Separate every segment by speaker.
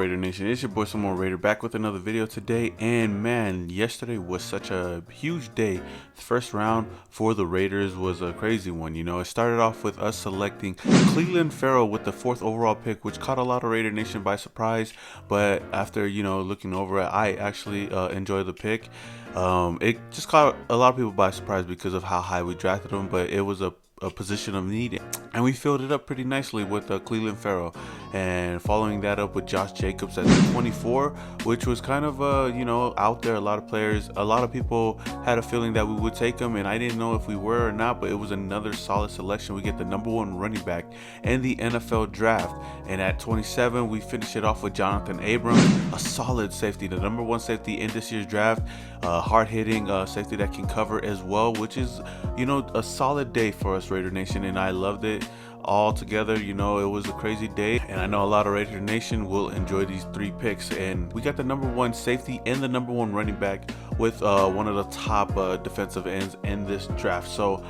Speaker 1: Raider Nation? It's your boy Samuel Raider back with another video today. And man, yesterday was such a huge day. The first round for the Raiders was a crazy one. You know, it started off with us selecting Clelin Ferrell with the 4th overall pick, which caught a lot of Raider Nation by surprise. But after, you know, looking over it, I actually enjoyed the pick. It just caught a lot of people by surprise because of how high we drafted him, but it was a position of need, and we filled it up pretty nicely with Clelin Ferrell, and following that up with Josh Jacobs at 24, which was kind of you know, out there. A lot of people had a feeling that we would take him, and I didn't know if we were or not, but it was another solid selection. We get the #1 running back in the NFL draft, and at 27 we finish it off with Jonathan Abrams, a solid safety, the #1 safety in this year's draft, hard-hitting safety that can cover as well, which is, you know, a solid day for us, Raider Nation, and I loved it all together. You know, it was a crazy day, and I know a lot of Raider Nation will enjoy these 3 picks. And we got the #1 safety and the #1 running back with one of the top defensive ends in this draft. So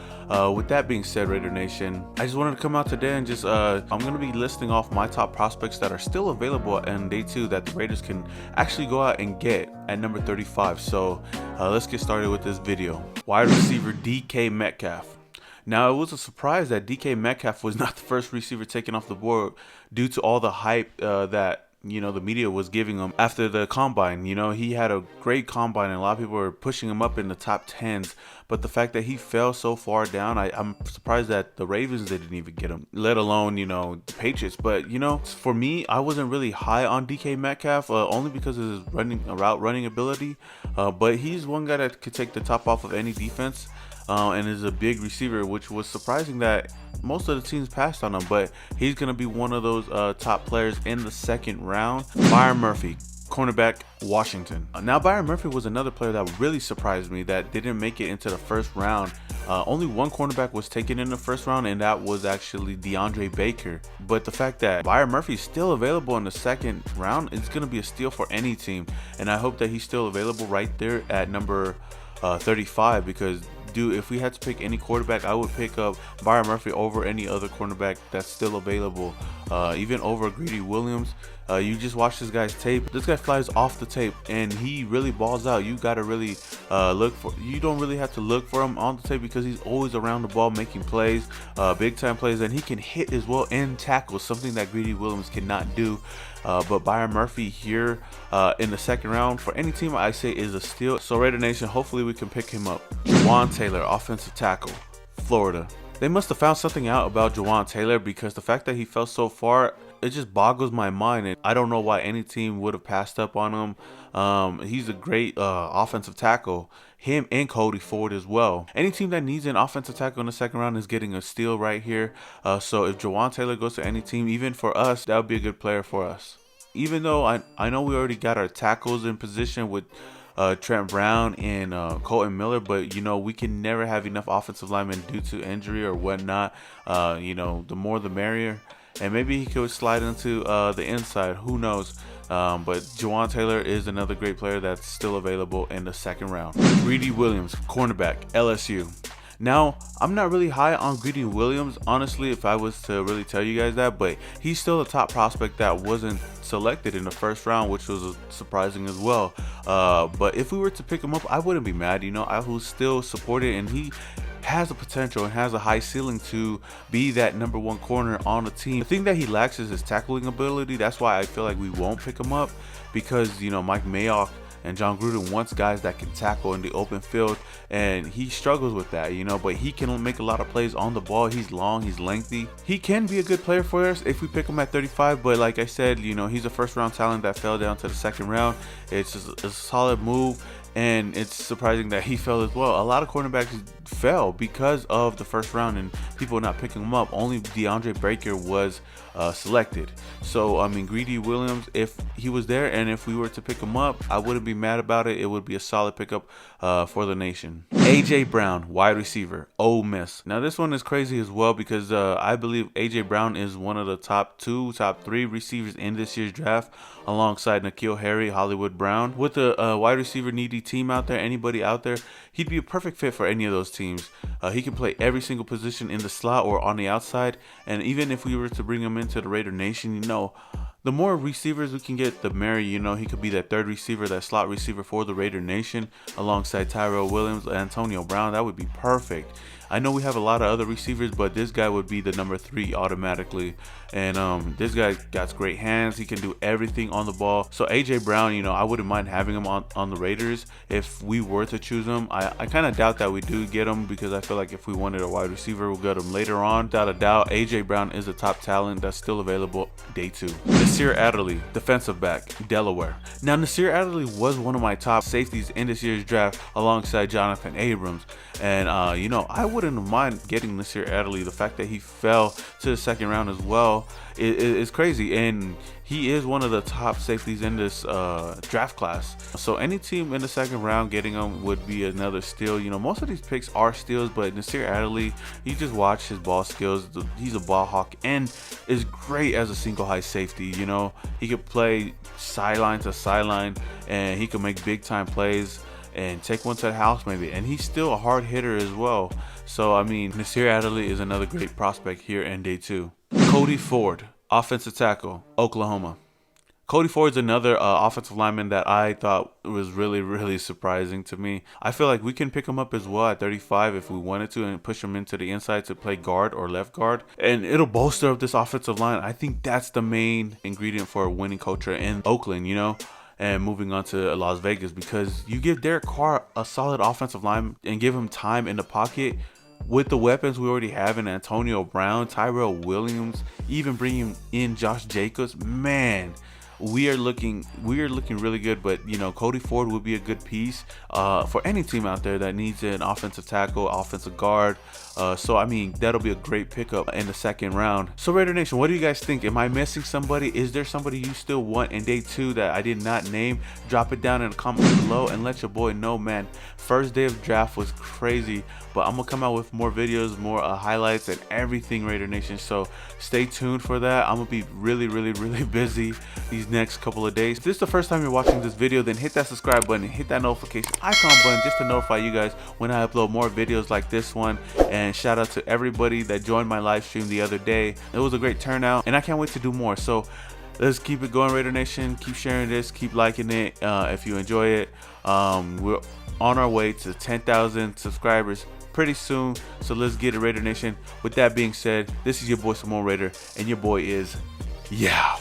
Speaker 1: with that being said, Raider Nation, I just wanted to come out today and just I'm going to be listing off my top prospects that are still available in day 2 that the Raiders can actually go out and get at number 35. So let's get started with this video. Wide receiver DK Metcalf. Now, it was a surprise that DK Metcalf was not the first receiver taken off the board due to all the hype that, you know, the media was giving him after the combine. You know, he had a great combine and a lot of people were pushing him up in the top 10s, but the fact that he fell so far down, I'm surprised that the Ravens didn't even get him, let alone, you know, the Patriots. But, you know, for me, I wasn't really high on DK Metcalf, only because of his route running ability, but he's one guy that could take the top off of any defense. And is a big receiver, which was surprising that most of the teams passed on him, but he's going to be one of those top players in the 2nd round. Byron Murphy, cornerback, Washington. Now, Byron Murphy was another player that really surprised me that didn't make it into the 1st round. Only one cornerback was taken in the 1st round, and that was actually DeAndre Baker. But the fact that Byron Murphy is still available in the 2nd round, it's going to be a steal for any team, and I hope that he's still available right there at number 35, because dude, if we had to pick any quarterback, I would pick up Byron Murphy over any other cornerback that's still available, even over Greedy Williams. You just watch this guy's tape. This guy flies off the tape, and he really balls out. You gotta really you don't really have to look for him on the tape, because he's always around the ball making plays, big time plays, and he can hit as well and tackle, something that Greedy Williams cannot do. But Byron Murphy here in the 2nd round for any team, I say, is a steal. So Raider Nation, hopefully we can pick him up. Juwan Taylor, offensive tackle, Florida. They must have found something out about Juwan Taylor, because the fact that he fell so far, it just boggles my mind, and I don't know why any team would have passed up on him. He's a great offensive tackle. Him and Cody Ford as well. Any team that needs an offensive tackle in the 2nd round is getting a steal right here. So if Juwan Taylor goes to any team, even for us, that would be a good player for us. Even though I know we already got our tackles in position with Trent Brown and Colton Miller, but you know, we can never have enough offensive linemen due to injury or whatnot. You know, the more the merrier. And maybe he could slide into the inside, who knows. But Juwan Taylor is another great player that's still available in the 2nd round. Greedy Williams, cornerback, LSU. Now, I'm not really high on Greedy Williams, honestly, if I was to really tell you guys that, but he's still a top prospect that wasn't selected in the 1st round, which was surprising as well. But if we were to pick him up, I wouldn't be mad. You know, I would still support it, and he has the potential and has a high ceiling to be that #1 corner on the team. The thing that he lacks is his tackling ability. That's why I feel like we won't pick him up, because, you know, Mike Mayock and John Gruden wants guys that can tackle in the open field, and he struggles with that, you know, but he can make a lot of plays on the ball. He's long, he's lengthy. He can be a good player for us if we pick him at 35, but like I said, you know, he's a 1st round talent that fell down to the 2nd round. It's just a solid move, and it's surprising that he fell as well. A lot of cornerbacks fell because of the 1st round and people not picking him up. Only DeAndre Baker was selected. So I mean, Greedy Williams, if he was there and if we were to pick him up, I wouldn't be mad about it. It would be a solid pickup for the nation. AJ Brown, wide receiver, Ole Miss. Now this one is crazy as well, because I believe AJ Brown is one of the top 2, top 3 receivers in this year's draft, alongside N'Keal Harry, Hollywood Brown. With a wide receiver needy team out there, anybody out there, he'd be a perfect fit for any of those teams. He can play every single position in the slot or on the outside, and even if we were to bring him into the Raider Nation, you know, The more receivers we can get, the merrier. You know, he could be that third receiver, that slot receiver for the Raider Nation, alongside Tyrell Williams, Antonio Brown. That would be perfect. I know we have a lot of other receivers, but this guy would be the number 3 automatically. And this guy got great hands. He can do everything on the ball. So AJ Brown, you know, I wouldn't mind having him on the Raiders if we were to choose him. I kind of doubt that we do get him, because I feel like if we wanted a wide receiver, we'll get him later on. Without a doubt, AJ Brown is a top talent that's still available day 2. Nasir Adderley, defensive back, Delaware. Now, Nasir Adderley was one of my top safeties in this year's draft alongside Jonathan Abrams. And, you know, I wouldn't mind getting Nasir Adderley. The fact that he fell to the 2nd round as well is crazy. And he is one of the top safeties in this draft class. So any team in the 2nd round getting him would be another steal. You know, most of these picks are steals, but Nasir Adderley, you just watch his ball skills. He's a ball hawk and is great as a single high safety. You know, he could play sideline to sideline, and he can make big time plays and take one to the house maybe. And he's still a hard hitter as well. So, I mean, Nasir Adderley is another great prospect here in day 2. Cody Ford, offensive tackle, Oklahoma. Cody Ford's another offensive lineman that I thought was really surprising to me. I feel like we can pick him up as well at 35 if we wanted to, and push him into the inside to play guard or left guard, and it'll bolster up this offensive line. I think that's the main ingredient for a winning culture in Oakland, you know, and moving on to Las Vegas, because you give Derek Carr a solid offensive line and give him time in the pocket. With the weapons we already have in Antonio Brown, Tyrell Williams, even bringing in Josh Jacobs, man, we are looking really good. But you know, Cody Ford would be a good piece for any team out there that needs an offensive tackle, offensive guard. So I mean, that'll be a great pickup in the 2nd round. So Raider Nation, what do you guys think? Am I missing somebody? Is there somebody you still want in day 2 that I did not name? Drop it down in the comments below and let your boy know, man. First day of draft was crazy, but I'm gonna come out with more videos, more highlights and everything, Raider Nation. So stay tuned for that. I'm gonna be really busy these next couple of days. If this is the first time you're watching this video, then hit that subscribe button and hit that notification icon button just to notify you guys when I upload more videos like this one. And shout out to everybody that joined my live stream the other day. It was a great turnout, and I can't wait to do more. So let's keep it going, Raider Nation. Keep sharing this, keep liking it if you enjoy it. We're on our way to 10,000 subscribers pretty soon, so let's get it, Raider Nation. With that being said, this is your boy Simone Raider, and your boy is yeah.